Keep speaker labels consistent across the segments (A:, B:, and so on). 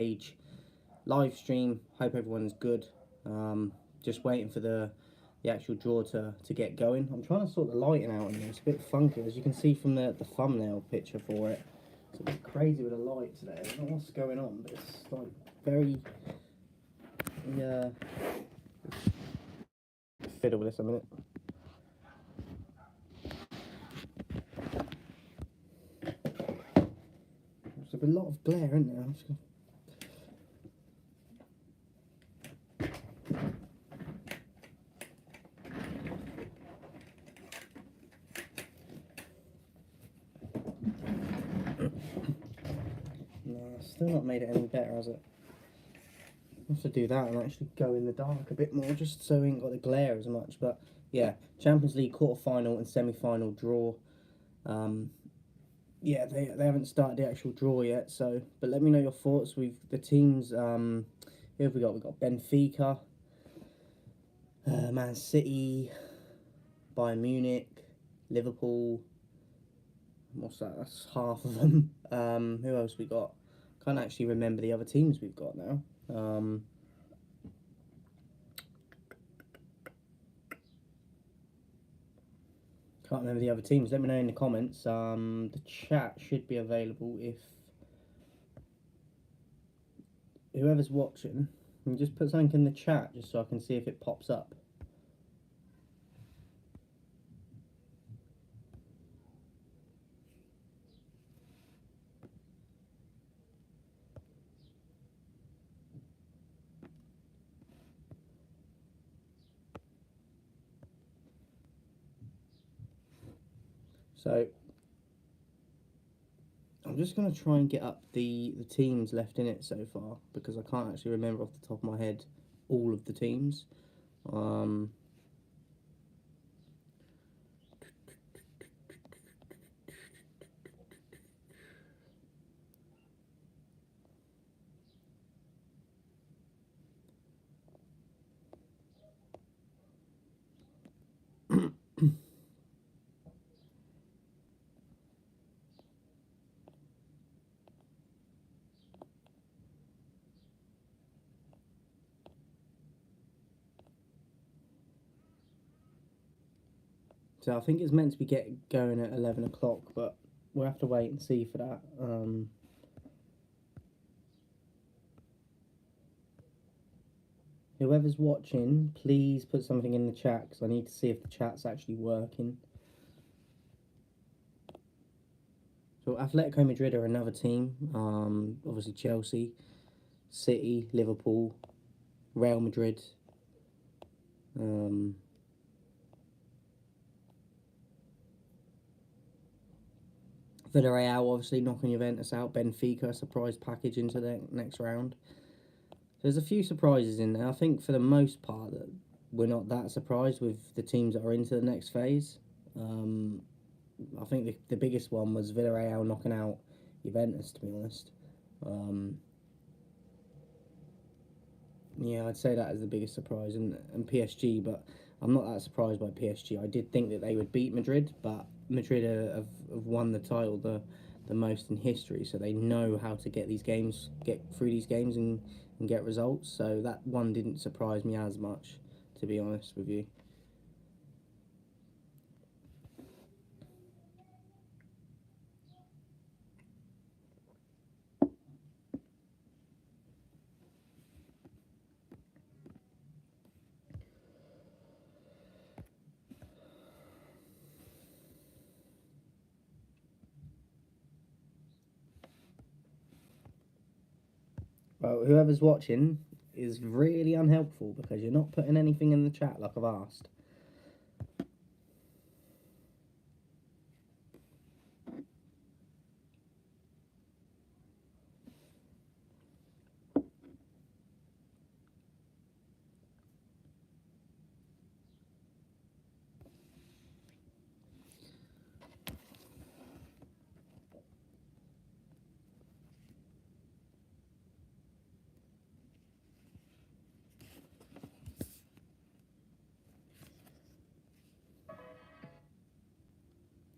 A: page live stream. Hope everyone's good. Just waiting for the actual draw to get going. I'm trying to sort the lighting out in there. It's a bit funky, as you can see from the thumbnail picture for it. It's a bit crazy with the light today. I don't know what's going on, but it's like very fiddle with this a minute. There's a lot of glare, isn't there? No, still not made it any better, has it? I have to do that and actually go in the dark a bit more, just so we ain't got the glare as much. But yeah, Champions League quarter-final and semi-final draw. Yeah, they haven't started the actual draw yet. So, but let me know your thoughts. The teams. Who have we got? We've got Benfica, Man City, Bayern Munich, Liverpool. What's that? That's half of them. Who else we got? Can't actually remember the other teams we've got now. Can't remember the other teams. Let me know in the comments. The chat should be available if whoever's watching, can just put something in the chat just so I can see if it pops up. So I'm just going to try and get up the teams left in it so far, because I can't actually remember off the top of my head all of the teams. So I think it's meant to be going at 11 o'clock, but we'll have to wait and see for that. Whoever's watching, please put something in the chat, because I need to see if the chat's actually working. So Atletico Madrid are another team. Obviously Chelsea, City, Liverpool, Real Madrid. Villarreal obviously knocking Juventus out. Benfica, surprise package into the next round. There's a few surprises in there. I think for the most part that we're not that surprised with the teams that are into the next phase. I think the biggest one was Villarreal knocking out Juventus, to be honest. Yeah, I'd say that is the biggest surprise, and PSG, but I'm not that surprised by PSG. I did think that they would beat Madrid, but Madrid have won the title the most in history, so they know how to get through these games and get results. So that one didn't surprise me as much, to be honest with you. Well, whoever's watching is really unhelpful because you're not putting anything in the chat like I've asked.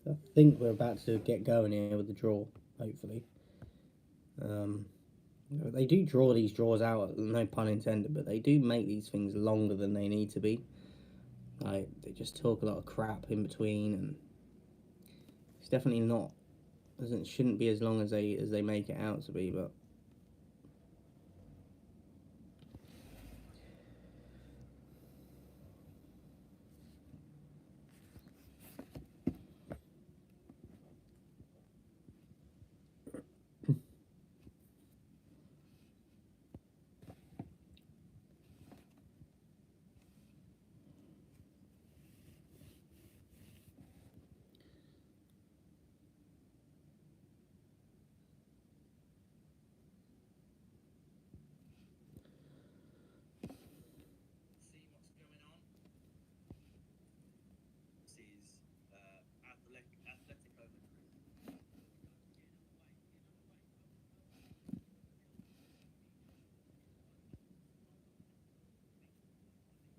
A: I think we're about to get going here with the draw, hopefully. They do draw these draws out, no pun intended, but they do make these things longer than they need to be. Like, they just talk a lot of crap in between, and it's definitely not, doesn't, shouldn't be as long as they make it out to be, but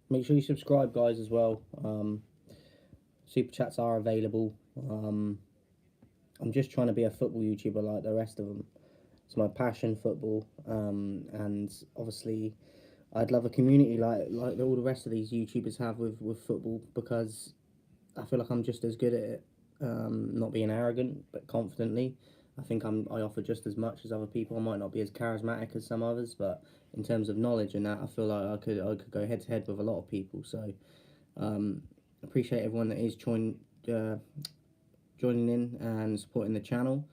A: make sure you subscribe, guys, as well. Super chats are available. I'm just trying to be a football YouTuber like the rest of them. It's my passion, football, and obviously, I'd love a community like all the rest of these YouTubers have with football, because I feel like I'm just as good at it. Not being arrogant, but confidently. I think I offer just as much as other people. I might not be as charismatic as some others, but in terms of knowledge and that, I feel like I could go head to head with a lot of people. So appreciate everyone that is joining in and supporting the channel.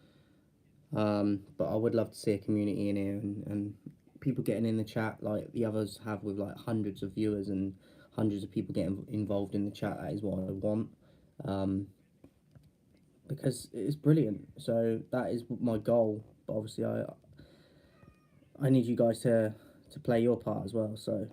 A: But I would love to see a community in here, and people getting in the chat like the others have, with like hundreds of viewers and hundreds of people getting involved in the chat. That is what I want, because it's brilliant. So that is my goal. But obviously, I need you guys to play your part as well. So.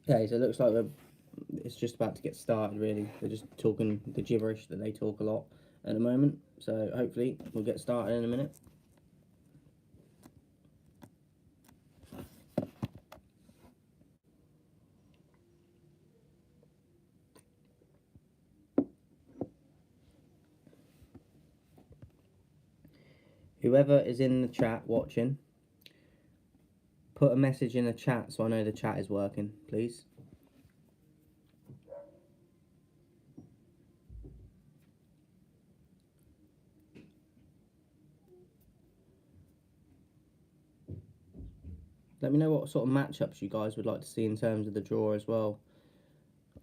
A: Okay, so it looks like it's just about to get started, really. They're just talking the gibberish that they talk a lot at the moment. So hopefully we'll get started in a minute. Whoever is in the chat watching, put a message in the chat so I know the chat is working, please. Let me know what sort of matchups you guys would like to see in terms of the draw as well.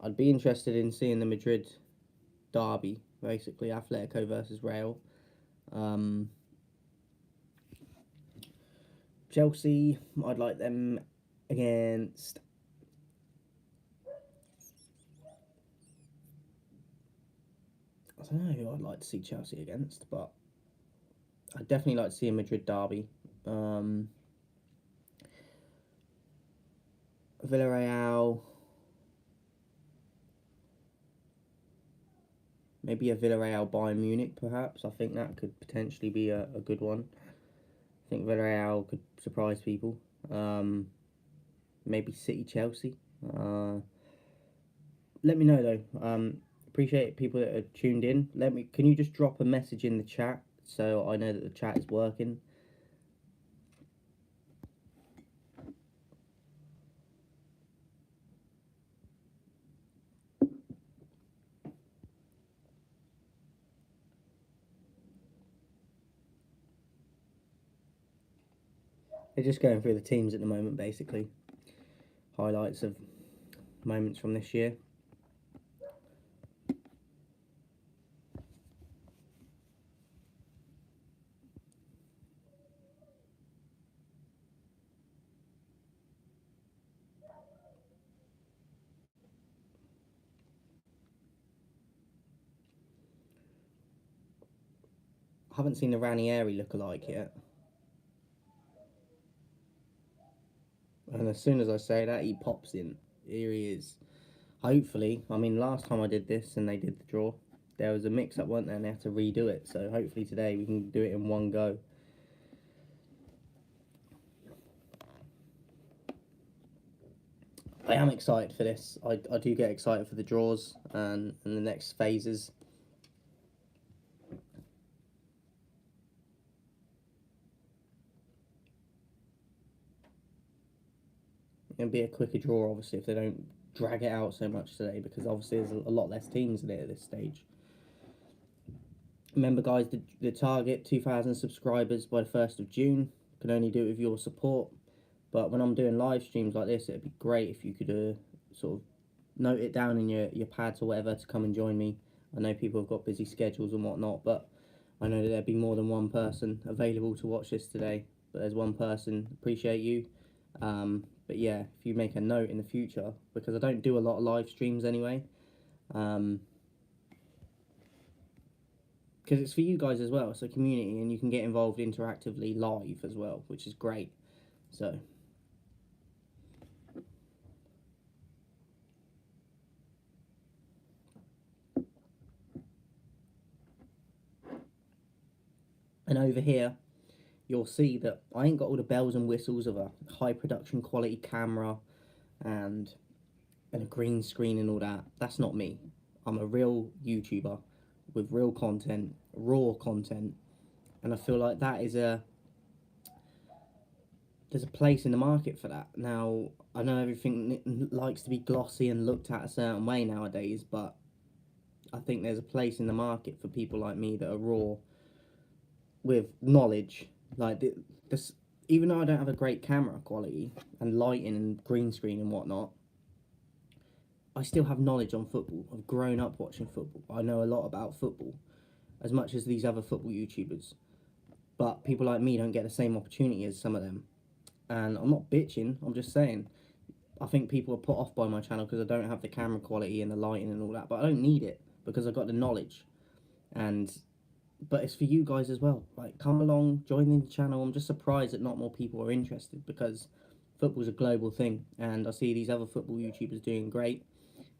A: I'd be interested in seeing the Madrid derby, basically Atletico versus Real. Chelsea, I'd like them against... I don't know who I'd like to see Chelsea against, but I'd definitely like to see a Madrid derby. Villarreal, maybe a Villarreal Bayern Munich, perhaps. I think that could potentially be a good one. I think Villarreal could surprise people. Maybe City Chelsea. Let me know though. Appreciate people that are tuned in. Can you just drop a message in the chat so I know that the chat is working? They're just going through the teams at the moment, basically. Highlights of moments from this year. I haven't seen the Ranieri look-alike yet. And as soon as I say that, he pops in. Here he is. Hopefully, I mean, last time I did this and they did the draw, there was a mix-up, weren't there, and they had to redo it. So hopefully today we can do it in one go. I am excited for this. I do get excited for the draws and the next phases. It'll be a quicker draw, obviously, if they don't drag it out so much today, because obviously there's a lot less teams in it at this stage. Remember, guys, the target 2,000 subscribers by the 1st of June. Can only do it with your support. But when I'm doing live streams like this, it'd be great if you could sort of note it down in your pads or whatever to come and join me. I know people have got busy schedules and whatnot, but I know that there'd be more than one person available to watch this today. But there's one person. Appreciate you. But yeah, if you make a note in the future, because I don't do a lot of live streams anyway, because it's for you guys as well. It's a community, and you can get involved interactively live as well, which is great. So. And over here, you'll see that I ain't got all the bells and whistles of a high production quality camera and a green screen and all that. That's not me. I'm a real YouTuber with real content, raw content, and I feel like that is there's a place in the market for that. Now, I know everything likes to be glossy and looked at a certain way nowadays, but I think there's a place in the market for people like me that are raw with knowledge. Like this, even though I don't have a great camera quality and lighting and green screen and whatnot, I still have knowledge on football. I've grown up watching football. I know a lot about football, as much as these other football YouTubers. But people like me don't get the same opportunity as some of them. And I'm not bitching, I'm just saying, I think people are put off by my channel because I don't have the camera quality and the lighting and all that. But I don't need it, because I've got the knowledge. But it's for you guys as well. Like, come along, join the channel. I'm just surprised that not more people are interested, because football's a global thing, and I see these other football YouTubers doing great,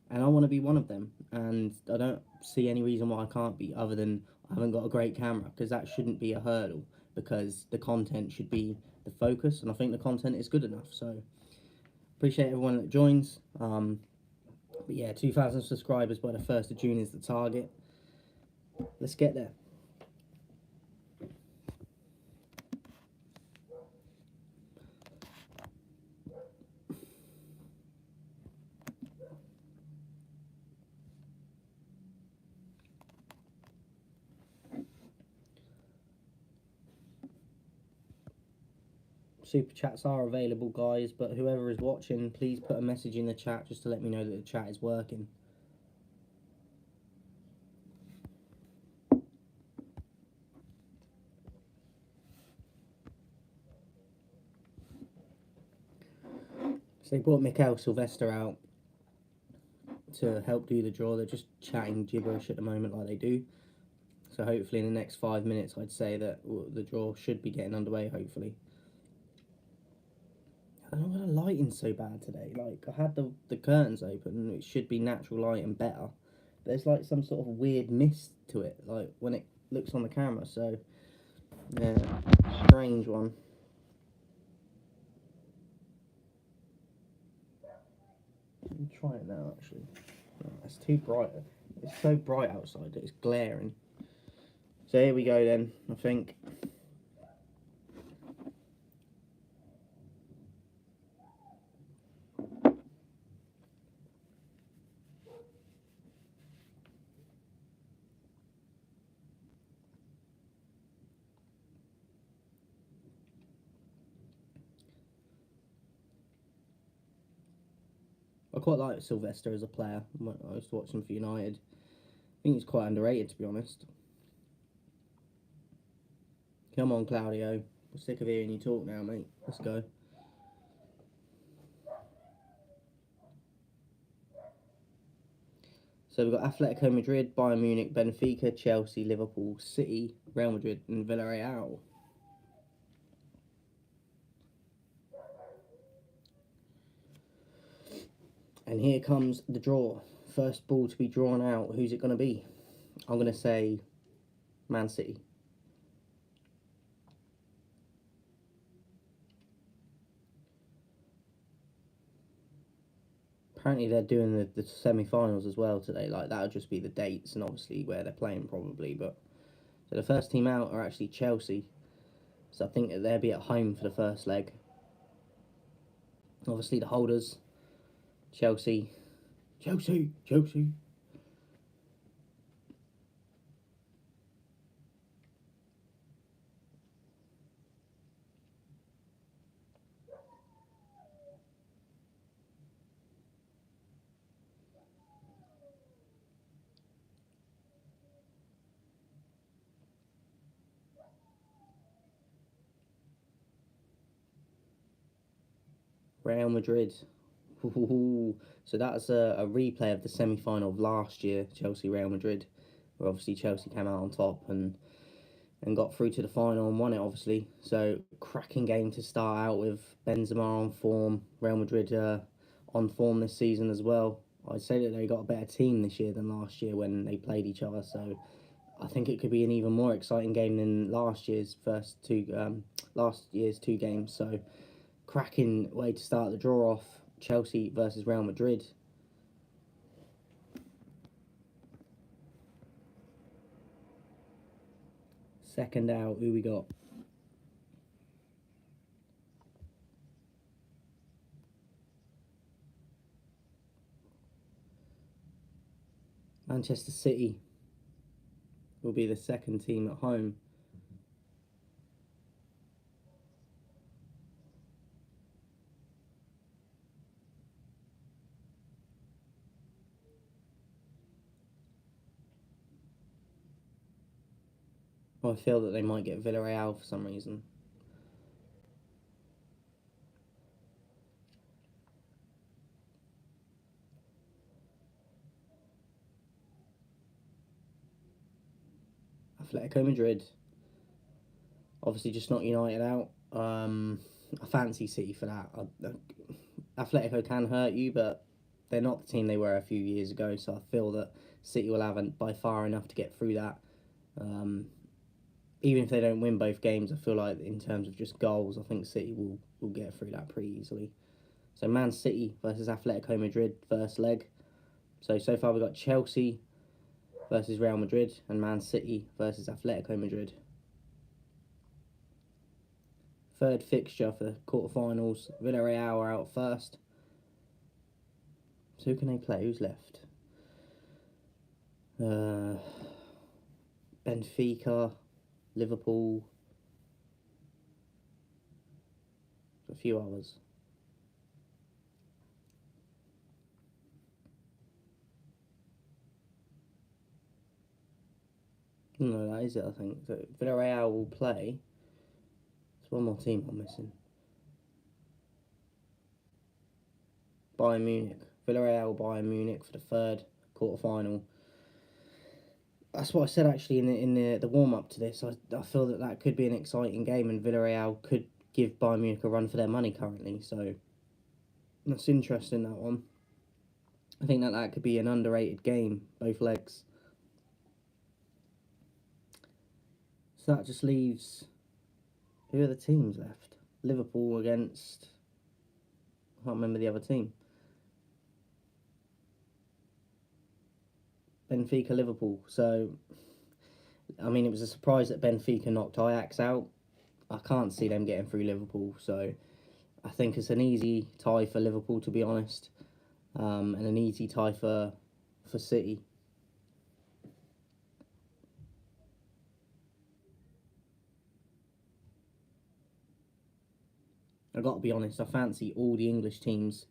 A: and I want to be one of them. And I don't see any reason why I can't be, other than I haven't got a great camera, because that shouldn't be a hurdle, because the content should be the focus, and I think the content is good enough. So appreciate everyone that joins. But yeah, 2,000 subscribers by the 1st of June is the target. Let's get there. Super chats are available, guys, but whoever is watching, please put a message in the chat just to let me know that the chat is working. So they brought Mikel Sylvester out to help do the draw. They're just chatting gibberish at the moment like they do. So hopefully in the next 5 minutes, I'd say that the draw should be getting underway, hopefully. I don't know why the lighting's so bad today. Like, I had the curtains open, it should be natural light and better. There's like some sort of weird mist to it, like when it looks on the camera. So, yeah, strange one. Let me try it now, actually. No, it's too bright. It's so bright outside that it's glaring. So here we go then, I think. I quite like Sylvester as a player. I used to watch him for United. I think he's quite underrated, to be honest. Come on, Claudio. I'm sick of hearing you talk now, mate. Let's go. So we've got Atletico Madrid, Bayern Munich, Benfica, Chelsea, Liverpool, City, Real Madrid and Villarreal. And here comes the draw. First ball to be drawn out. Who's it going to be? I'm going to say Man City. Apparently they're doing the semi-finals as well today. Like that'll just be the dates and obviously where they're playing probably. But so the first team out are actually Chelsea. So I think that they'll be at home for the first leg. Obviously the holders, Chelsea, Chelsea, Chelsea. Real Madrid. Ooh. So that's a replay of the semi-final of last year, Chelsea Real Madrid, where obviously Chelsea came out on top and got through to the final and won it, obviously. So cracking game to start out with. Benzema on form, Real Madrid on form this season as well. I'd say that they got a better team this year than last year when they played each other. So I think it could be an even more exciting game than last year's two games. So cracking way to start the draw off. Chelsea versus Real Madrid. Second out, who we got? Manchester City will be the second team at home. I feel that they might get Villarreal for some reason. Atletico Madrid. Obviously, just not United out. I fancy City for that. Atletico can hurt you, but they're not the team they were a few years ago. So I feel that City will have by far enough to get through that. Even if they don't win both games, I feel like in terms of just goals, I think City will get through that pretty easily. So Man City versus Atletico Madrid first leg. So far we've got Chelsea versus Real Madrid and Man City versus Atletico Madrid. Third fixture for the quarterfinals. Villarreal are out first. So who can they play? Who's left? Benfica, Liverpool, a few others. No, that is it, I think. So Villarreal will play. There's one more team I'm missing. Bayern Munich. Villarreal, Bayern Munich for the third quarterfinal. That's what I said actually in the warm up to this. I feel that could be an exciting game, and Villarreal could give Bayern Munich a run for their money currently. So that's interesting, that one. I think that could be an underrated game, both legs. So that just leaves, who are the teams left? Liverpool against, I can't remember the other team. Benfica, Liverpool. So, I mean, it was a surprise that Benfica knocked Ajax out. I can't see them getting through Liverpool. So, I think it's an easy tie for Liverpool, to be honest, and an easy tie for City. I've got to be honest, I fancy all the English teams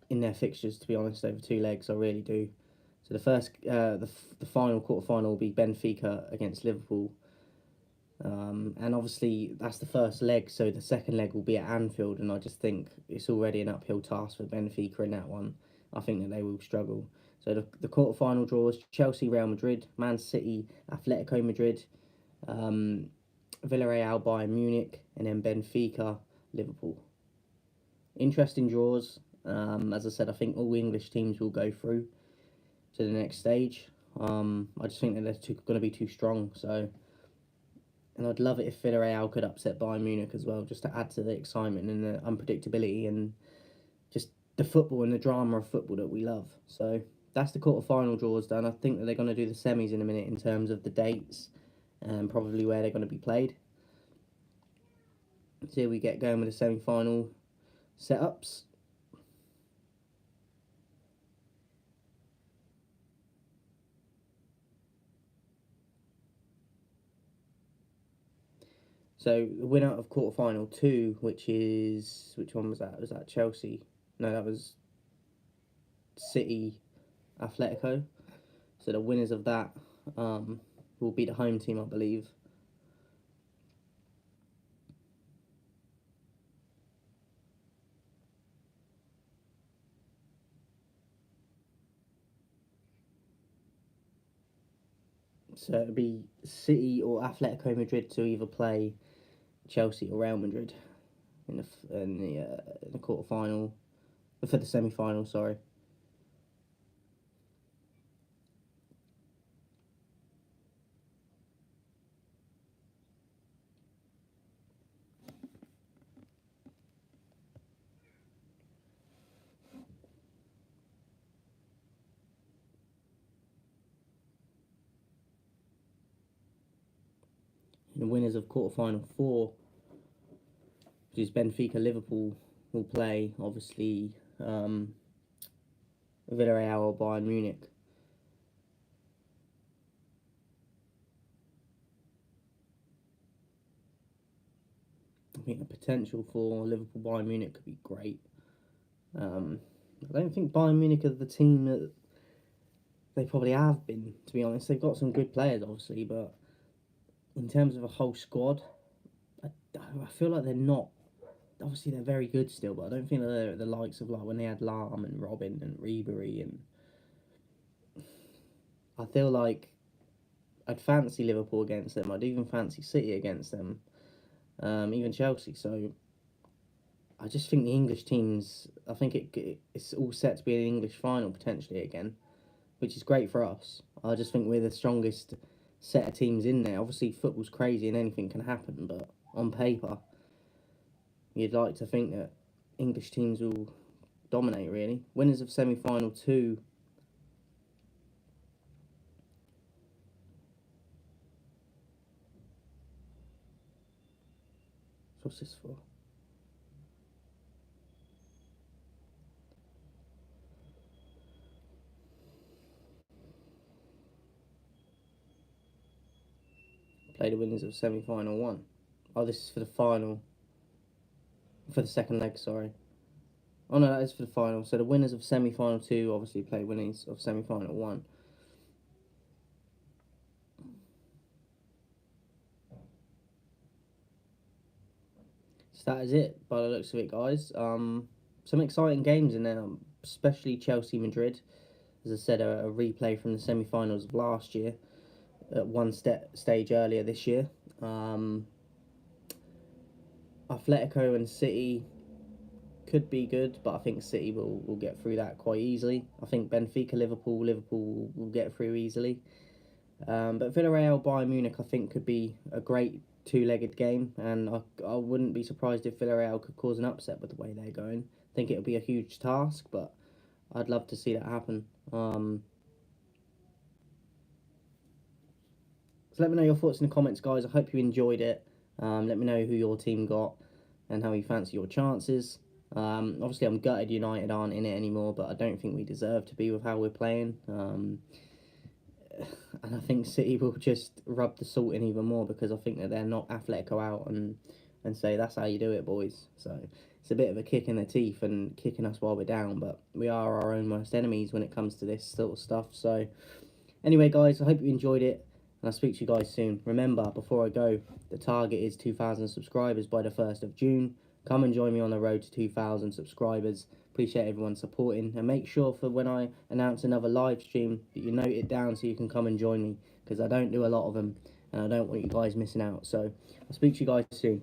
A: in their fixtures, to be honest, over two legs. I really do. So the first, the final quarterfinal will be Benfica against Liverpool, and obviously that's the first leg. So the second leg will be at Anfield, and I just think it's already an uphill task for Benfica in that one. I think that they will struggle. So the quarterfinal draws: Chelsea, Real Madrid, Man City, Atletico Madrid, Villarreal, Bayern Munich, and then Benfica, Liverpool. Interesting draws. As I said, I think all English teams will go through to the next stage. I just think that they're going to be too strong. So, and I'd love it if Villarreal could upset Bayern Munich as well, just to add to the excitement and the unpredictability, and just the football and the drama of football that we love. So that's the quarter-final draws done. I think that they're going to do the semis in a minute in terms of the dates and probably where they're going to be played. So here we get going with the semi-final setups. So the winner of quarter-final 2, which one was that? Was that Chelsea? No, that was City, Atletico. So the winners of that will be the home team, I believe. So it'll be City or Atletico Madrid to either play Chelsea or Real Madrid in the quarter-final, for the semi-final, sorry. And the winners of quarter-final 4, which is Benfica Liverpool, will play, obviously, Villarreal or Bayern Munich. I think the potential for Liverpool Bayern Munich could be great. I don't think Bayern Munich are the team that they probably have been, to be honest. They've got some good players, obviously, but in terms of a whole squad, I feel like they're not. Obviously, they're very good still, but I don't think they're the likes of like when they had Lahm and Robin and Ribery, and I feel like I'd fancy Liverpool against them. I'd even fancy City against them, even Chelsea. So I just think the English teams. I think it's all set to be an English final potentially again, which is great for us. I just think we're the strongest set of teams in there. Obviously, football's crazy and anything can happen, but on paper, you'd like to think that English teams will dominate, really. Winners of semi-final 2. What's this for? Play the winners of semi-final 1. Oh, this is for the final. For the second leg, sorry. Oh no, that is for the final. So the winners of semi-final 2 obviously play winners of semi-final 1. So that is it, by the looks of it, guys. Some exciting games in there, especially Chelsea Madrid. As I said, a replay from the semi-finals of last year, at one stage earlier this year. Atletico and City could be good, but I think City will get through that quite easily. I think Benfica Liverpool will get through easily. But Villarreal Bayern Munich, I think, could be a great two-legged game, and I wouldn't be surprised if Villarreal could cause an upset with the way they're going. I think it'll be a huge task, but I'd love to see that happen. So let me know your thoughts in the comments, guys. I hope you enjoyed it. Let me know who your team got and how you fancy your chances. Obviously, I'm gutted United aren't in it anymore, but I don't think we deserve to be with how we're playing. And I think City will just rub the salt in even more because I think that they're not Atletico out and say that's how you do it, boys. So it's a bit of a kick in the teeth and kicking us while we're down, but we are our own worst enemies when it comes to this sort of stuff. So anyway, guys, I hope you enjoyed it, and I'll speak to you guys soon. Remember, before I go, the target is 2,000 subscribers by the 1st of June. Come and join me on the road to 2,000 subscribers. Appreciate everyone supporting, and make sure for when I announce another live stream that you note it down so you can come and join me, because I don't do a lot of them and I don't want you guys missing out. So I'll speak to you guys soon.